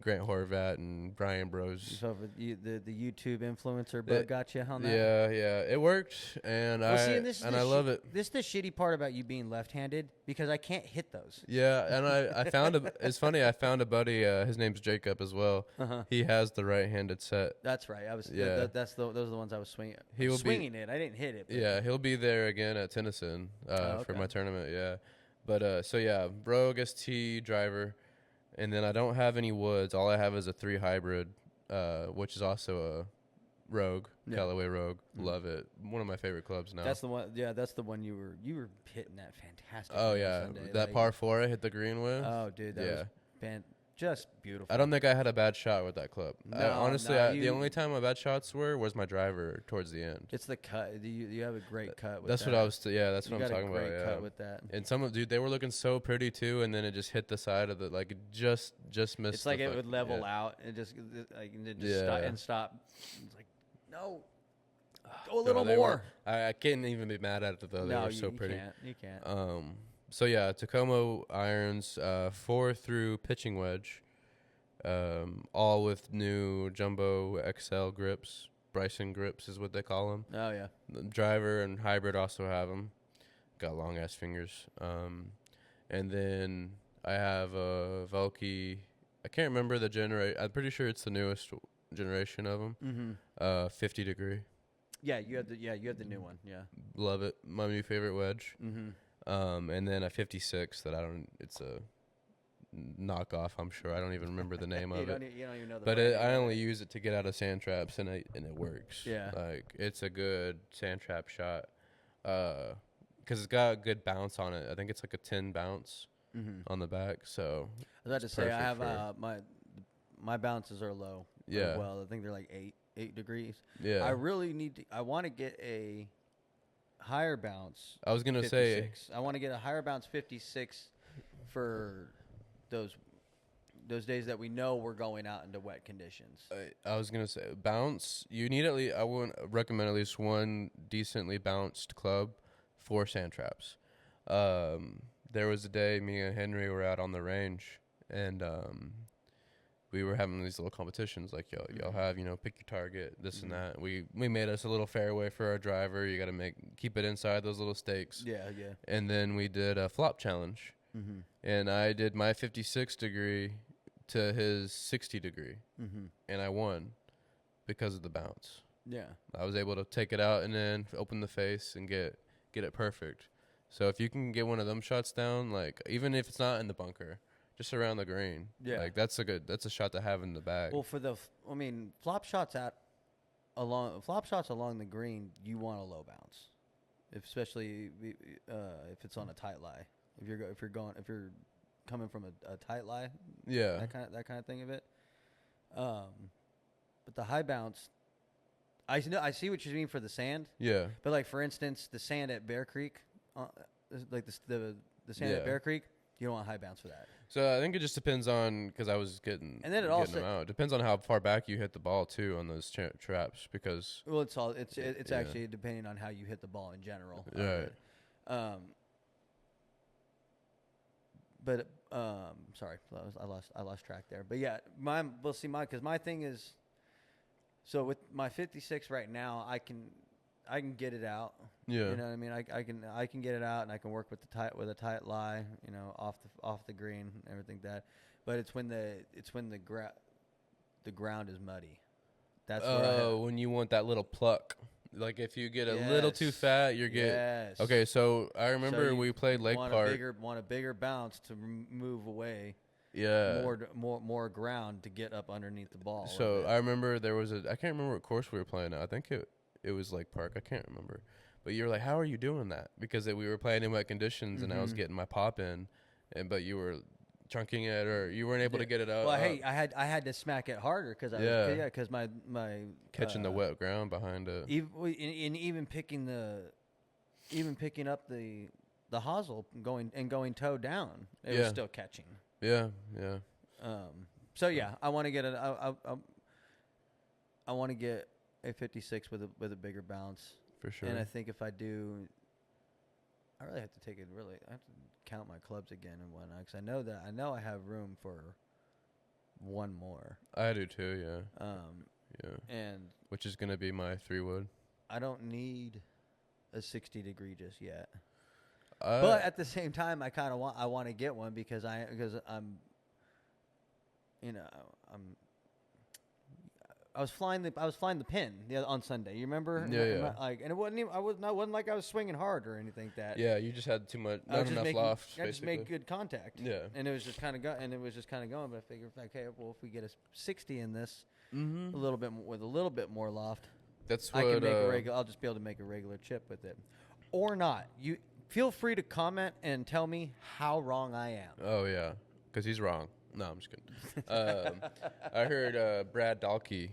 Grant Horvat and Brian Bros. So the YouTube influencer bug got you on that? Yeah, it worked, and I love it. This is the shitty part about you being left-handed because I can't hit those. Yeah, and I found it's funny. I found a buddy. His name's Jacob as well. He has the right-handed set. That's right. Those are the ones I was swinging. I didn't hit it. Yeah, he'll be there again at Tennyson for my tournament. Yeah, but Rogue ST driver. And then I don't have any woods. All I have is a 3 hybrid, which is also a Rogue, Callaway Rogue. Love it. One of my favorite clubs now. That's the one. Yeah, that's the one you were hitting that fantastic. Oh yeah, Sunday. That par 4 I hit the green with. Oh dude, that was just beautiful. I don't think I had a bad shot with that club. No, honestly, the only time my bad shots was my driver towards the end. It's the cut. You have a great cut with that's that. What I was. That's what I'm talking about. Yeah, cut with that. And they were looking so pretty too, and then it just hit the side of it just missed. It's like it would level out and just stop. It's like no. Go a little more. I can't even be mad at it though. They were so pretty. You can't. So yeah, Tacoma irons, 4 through pitching wedge, all with new jumbo XL grips. Bryson grips is what they call them. Oh yeah. The driver and hybrid also have them. Got long ass fingers. And then I have a Velke. I can't remember the generation. I'm pretty sure it's the newest generation of them. 50 degree. Yeah, you have the new one. Yeah. Love it. My new favorite wedge. And then a 56 that it's a knockoff, I'm sure. I don't even remember the name of it. You don't even know the But I only use it to get out of sand traps, and it works. Yeah. Like, it's a good sand trap shot. Because it's got a good bounce on it. I think it's like a 10 bounce on the back. So I was about to say, I have my bounces are low. Yeah. Well, I think they're like 8 degrees. Yeah. I really I want to get a higher bounce. I was going to say. I want to get a higher bounce 56 for those days that we know we're going out into wet conditions. I was going to say, bounce, you need at least, I would recommend at least one decently bounced club for sand traps. There was a day me and Henry were out on the range, and we were having these little competitions like, y'all have, pick your target, this and that. We made us a little fairway for our driver. You got to keep it inside those little stakes. Yeah. And then we did a flop challenge. And I did my 56 degree to his 60 degree. And I won because of the bounce. Yeah. I was able to take it out and then open the face and get it perfect. So if you can get one of them shots down, like, even if it's not in the bunker, just around the green. Yeah. Like that's a shot to have in the bag. Well, flop shots along the green, you want a low bounce, especially if it's on a tight lie. If you're coming from a tight lie, yeah, that kind of thing of it. But the high bounce, I see what you mean for the sand. Yeah. But like for instance, the sand at Bear Creek, like the sand at Bear Creek, you don't want high bounce for that. So I think it just depends on, because I was getting them out. It depends on how far back you hit the ball too on those traps, because it's actually depending on how you hit the ball in general. Right. Sorry, I lost track there. But yeah, because my thing is, so with my 56 right now, I can get it out. Yeah. You know what I mean? I can get it out, and I can work with a tight lie, off the green and everything that. But it's when the ground is muddy. That's when you want that little pluck. Like if you get a little too fat, you're getting. Yes. Okay, so I remember we played Lake Park. Want a bigger bounce to move away. Yeah. More ground to get up underneath the ball. So I remember there was I can't remember what course we were playing at. I think it was Lake Park. I can't remember. But you were like, how are you doing that? Because we were playing in wet conditions, and I was getting my pop in, but you were chunking it, or you weren't able to get it up. Well, hey, I had to smack it harder because my catching the wet ground behind it. Even picking up the hosel going toe down, it was still catching. Yeah. So yeah, I want to get I want to get a 56 with a bigger bounce. For sure. And I think if I do, I really have to I have to count my clubs again and whatnot, because I know I have room for one more. I do too, yeah. Yeah. And which is gonna be my 3-wood. I don't need a 60-degree just yet. But at the same time, I want to get one because I'm I was flying the pin on Sunday. You remember? Yeah. And it wasn't like I was swinging hard or anything like that. Yeah, you just had not enough loft. I just made good contact. Yeah. And it was just kind of going. But I figured, okay, well, if we get a 60 in this, a little bit more loft, that's what I can make I'll just be able to make a regular chip with it, or not. You feel free to comment and tell me how wrong I am. Oh yeah, because he's wrong. No, I'm just kidding. I heard Brad Dahlke.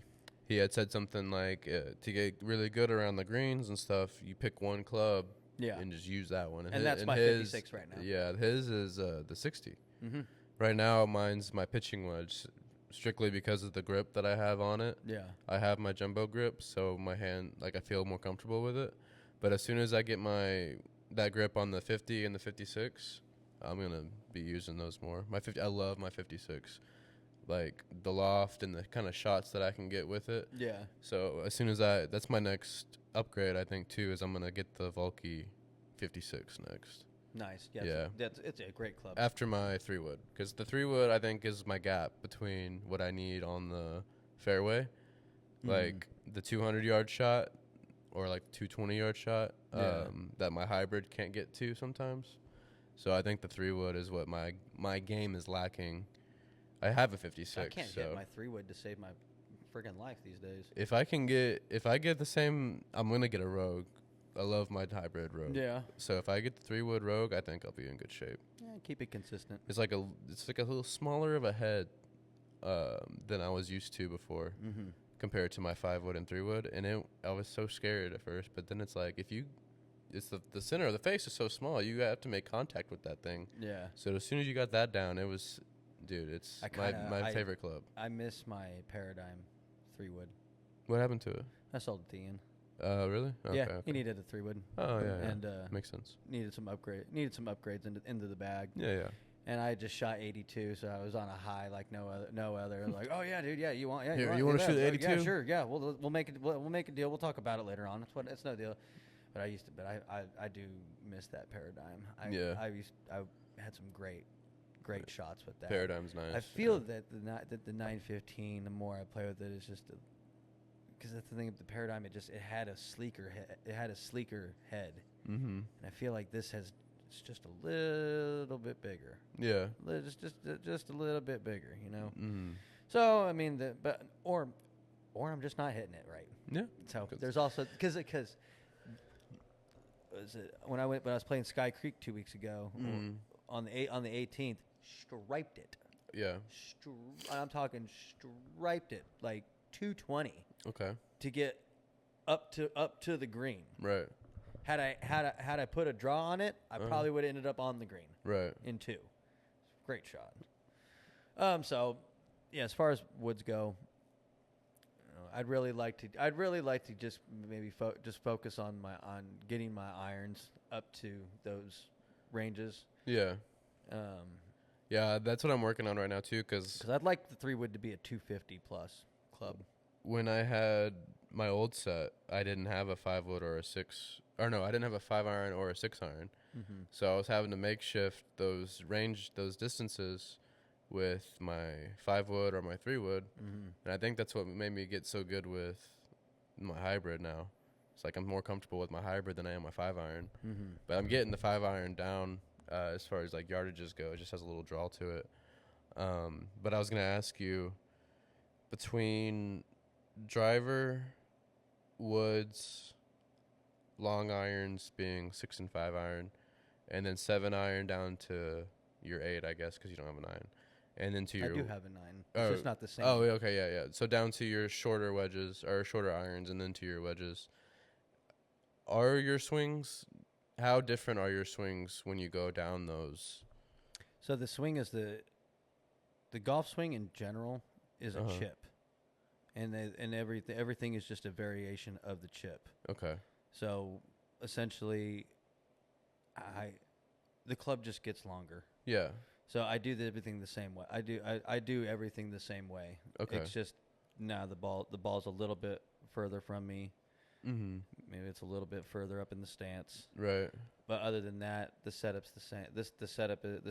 He had said something like, to get really good around the greens and stuff, you pick one club and just use that one. And that's my 56 right now. Yeah, his is the 60. Mm-hmm. Right now, mine's my pitching wedge, strictly because of the grip that I have on it. Yeah. I have my jumbo grip, so my hand, I feel more comfortable with it. But as soon as I get that grip on the 50 and the 56, I'm going to be using those more. I love my 56. Like the loft and the kind of shots that I can get with it. Yeah. So as soon as that's my next upgrade, I think too, is I'm gonna get the Vulky 56 next. Nice. Yeah. It's a great club. After my 3-wood, because the 3-wood I think is my gap between what I need on the fairway, like the 200-yard shot or like 220-yard shot that my hybrid can't get to sometimes. So I think the 3-wood is what my game is lacking. I have a 56. I can't get my 3-wood to save my friggin' life these days. If I get the same, I'm gonna get a Rogue. I love my hybrid Rogue. Yeah. So if I get the 3-wood Rogue, I think I'll be in good shape. Yeah, keep it consistent. It's like a little smaller of a head than I was used to before, compared to my 5-wood and 3-wood, and I was so scared at first. But then it's like it's the center of the face is so small, you have to make contact with that thing. Yeah. So as soon as you got that down, it was. Dude, it's my favorite club. I miss my Paradigm 3-wood. What happened to it? I sold it to Ian. Really? Okay, yeah, okay. He needed a 3-wood. Oh yeah, and makes sense. Needed some upgrades into the bag. Yeah. And I just shot 82, so I was on a high like no other. Like, oh yeah, dude, yeah, you want to shoot 82? Yeah, sure, yeah. We'll make it. We'll make a deal. We'll talk about it later on. It's no deal. But I do miss that Paradigm. I had some great shots with that. Paradigm's nice. I feel that the 915, the more I play with it, is just because that's the thing with the Paradigm. It had a sleeker head. Mm-hmm. And I feel like this has it's just a little bit bigger. Yeah. Just a little bit bigger, you know. Mm-hmm. So I mean, or I'm just not hitting it right. Yeah. So there's also because when I was playing Sky Creek 2 weeks ago on the 18th, striped it. Yeah. I'm talking striped it like 220. Okay. To get up to the green. Right. Had I put a draw on it, I probably would have ended up on the green. Right. In 2. Great shot. So yeah, as far as woods go, I'd really like to just maybe focus on getting my irons up to those ranges. Yeah. Yeah, that's what I'm working on right now too, because I'd like the 3-wood to be a 250 plus club. When I had my old set, I didn't have a 5-wood or a 6, or no, I didn't have a 5-iron or a 6-iron. Mm-hmm. So I was having to makeshift those distances with my 5-wood or my 3-wood. Mm-hmm. And I think that's what made me get so good with my hybrid now. It's like I'm more comfortable with my hybrid than I am my 5-iron. Mm-hmm. But I'm getting the 5-iron down as far as like yardages go. It just has a little draw to it. But I was going to ask you, between driver, woods, long irons being 6 and 5-iron, and then 7-iron down to your 8, I guess, because you don't have a 9. And then to your... I do have a 9. It's just not the same. Oh, okay, yeah. So down to your shorter wedges, or shorter irons, and then to your wedges. Are your swings... How different are your swings when you go down those? So the swing is the golf swing in general is a chip. And everything is just a variation of the chip. Okay. So essentially, the club just gets longer. Yeah. So I do everything the same way. I do everything the same way. Okay. It's just now the ball's a little bit further from me. Mm-hmm. Maybe it's a little bit further up in the stance. Right. But other than that, the setup's the same. The setup is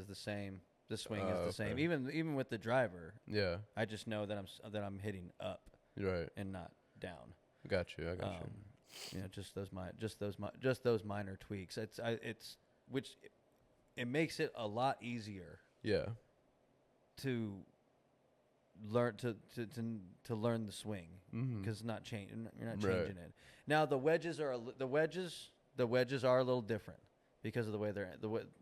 the same. The swing is the same. Even with the driver. Yeah. I just know that I'm hitting up. Right. And not down. I got you. You know, just those minor tweaks. It makes it a lot easier. Yeah. To learn to learn the swing because it's not changing. You're not changing it. Now the wedges are a little different because of the way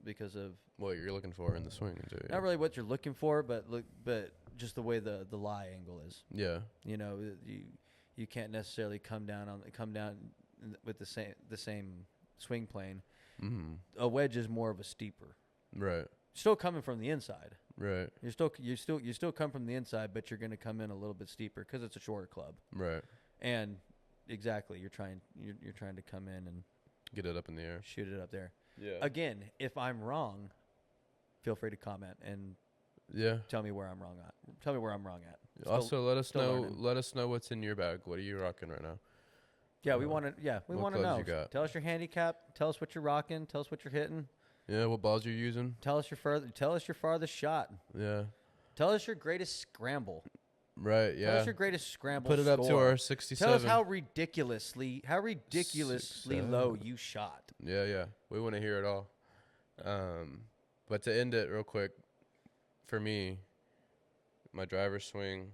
because of what you're looking for in the swing. Too, yeah. Not really what you're looking for, but just the way the lie angle is. Yeah. You know, you can't necessarily come down with the same swing plane. Mm-hmm. A wedge is more of a steeper. Right. Still coming from the inside. Right. You still come from the inside, but you're going to come in a little bit steeper because it's a shorter club. Right. And exactly, you're trying to come in and get it up in the air, shoot it up there. Yeah. Again, if I'm wrong, feel free to comment and tell me where I'm wrong at. Tell me where I'm wrong at. Also, let us know. Learning. Let us know what's in your bag. What are you rocking right now? Yeah, we want to. Yeah, we want to know. Tell us your handicap. Tell us what you're rocking. Tell us what you're hitting. Yeah, what balls you're using. Tell us your farthest shot. Yeah. Tell us your greatest scramble. Right, yeah. Tell us your greatest scramble. Put it up to our 67. Tell us how ridiculously low you shot. Yeah. We want to hear it all. But to end it real quick, for me, my driver swing,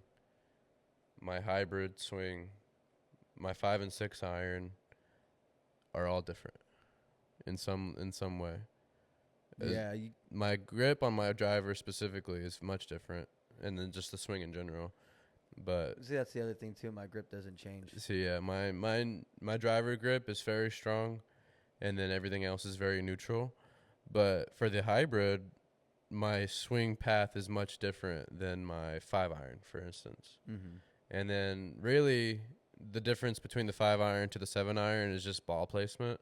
my hybrid swing, my 5 and 6 iron are all different in some way. Yeah, my grip on my driver specifically is much different, and then just the swing in general. But see, that's the other thing too. My grip doesn't change. See, yeah, my driver grip is very strong, and then everything else is very neutral. But for the hybrid, my swing path is much different than my 5-iron, for instance. Mm-hmm. And then really, the difference between the 5-iron to the 7-iron is just ball placement,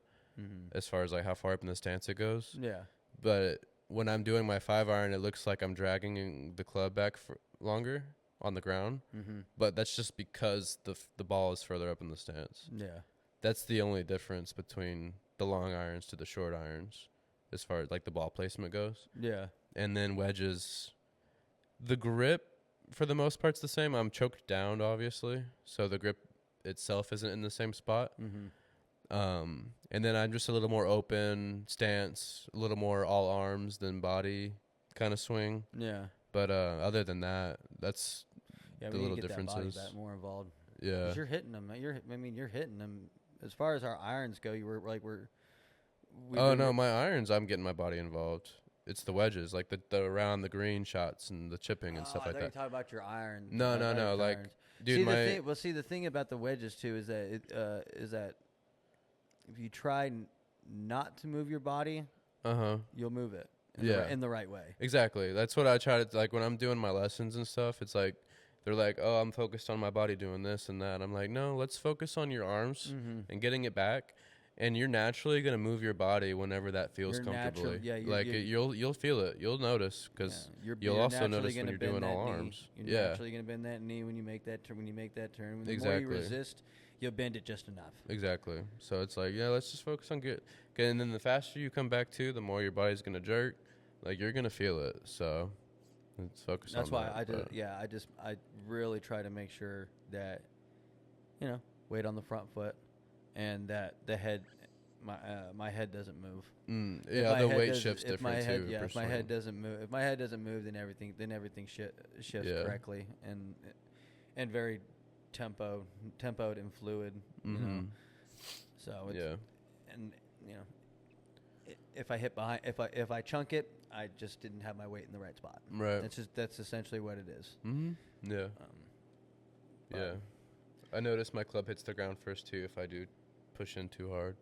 as far as like how far up in the stance it goes. Yeah. But when I'm doing my 5-iron, it looks like I'm dragging the club back for longer on the ground. Mm-hmm. But that's just because the ball is further up in the stance. Yeah. That's the only difference between the long irons to the short irons as far as like the ball placement goes. Yeah. And then wedges, the grip for the most part's the same. I'm choked down, obviously, so the grip itself isn't in the same spot. Mm-hmm. And then I'm just a little more open stance, a little more all arms than body kind of swing. Yeah. But other than that, that's the little get differences. That body more involved. Yeah. 'Cause you're hitting them. You're hitting them. As far as our irons go, My irons, I'm getting my body involved. It's the wedges, like the around the green shots and the chipping and stuff like that. You're talking about your irons. No. Like, irons. dude, The thing about the wedges too is that if you try not to move your body, you'll move it in the right way. Exactly. That's what I try to, like, when I'm doing my lessons and stuff. It's like they're like, oh, I'm focused on my body doing this and that. I'm like, no, let's focus on your arms and getting it back. And you're naturally gonna move your body whenever that feels comfortably. You'll feel it. You'll notice because you'll also notice when you're doing all arms. You're naturally gonna bend that knee when you make that turn. The more you resist, you'll bend it just enough. Exactly. So it's like, let's just focus on good. And then the faster you come back to, the more your body's gonna jerk. Like, you're gonna feel it. So let's focus on that. That's why I really try to make sure that, weight on the front foot. And that the head, my head doesn't move. The weight shifts different too. If my head doesn't move, then everything shifts correctly and very tempoed and fluid. So if I hit behind, if I chunk it, I just didn't have my weight in the right spot. Right. That's essentially what it is. Yeah. I notice my club hits the ground first too if I do push in too hard.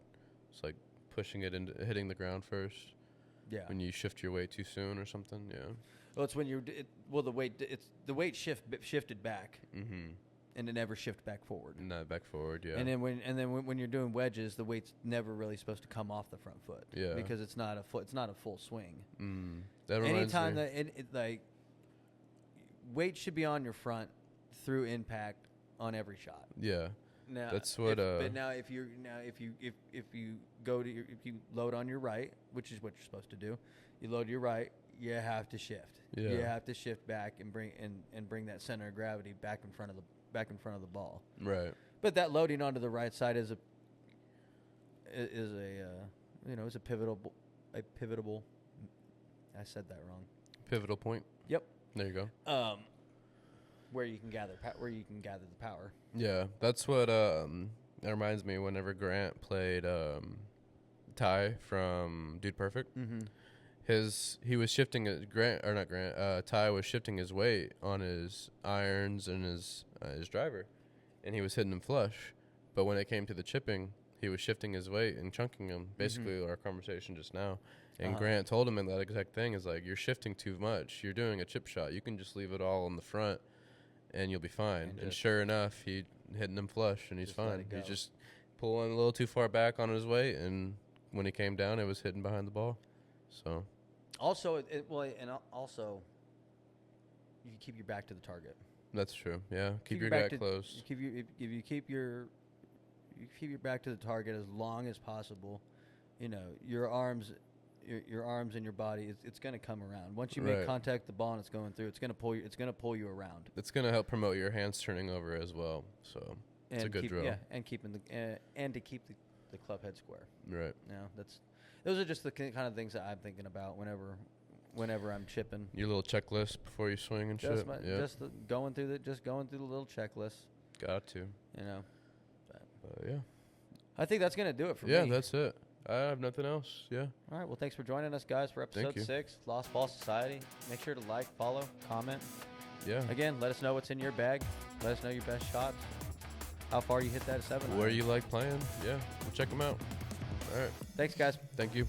It's like pushing it into hitting the ground first. Yeah. When you shift your weight too soon or something. Yeah. Well, it's when the weight shifted back. And it never shifted back forward. Not back forward. Yeah. And then when you're doing wedges, the weight's never really supposed to come off the front foot. Yeah. Because it's not a full swing. That reminds Anytime me. that weight should be on your front through impact on every shot. Yeah. Now, that's what. But now, if you load on your right, which is what you're supposed to do, you load your right. You have to shift. Yeah. You have to shift back and bring that center of gravity back in front of the ball. Right. But that loading onto the right side is a pivotal. I said that wrong. Pivotal point. Yep. There you go. Where you can gather the power. Yeah, that's what that reminds me. Whenever Grant played Ty from Dude Perfect, he was shifting Ty was shifting his weight on his irons and his driver, and he was hitting them flush. But when it came to the chipping, he was shifting his weight and chunking them. Basically, our conversation just now. And Grant told him that exact thing is like, you're shifting too much. You're doing a chip shot. You can just leave it all on the front, and you'll be fine. And sure enough, he hitting them flush, and he's fine. He's just pulling a little too far back on his weight, and when he came down, it was hitting behind the ball. So, also, you keep your back to the target. That's true. Yeah, keep your back close. If you keep your back to the target as long as possible, your arms and your body, it's going to come around. Once you make contact with the ball and it's going through, it's going to pull you around. It's going to help promote your hands turning over as well. So it's a good drill. Yeah, and to keep the club head square. Right. Those are just the kind of things that I'm thinking about whenever I'm chipping. Your little checklist before you swing and shit. Going through the little checklist. Got to. Yeah. I think that's going to do it for me. Yeah, that's it. I have nothing else. Yeah. All right. Well, thanks for joining us, guys, for episode 6, Lost Ball Society. Make sure to like, follow, comment. Yeah. Again, let us know what's in your bag. Let us know your best shots. How far you hit that 7. Where you like playing. Yeah. We'll check them out. All right. Thanks, guys. Thank you.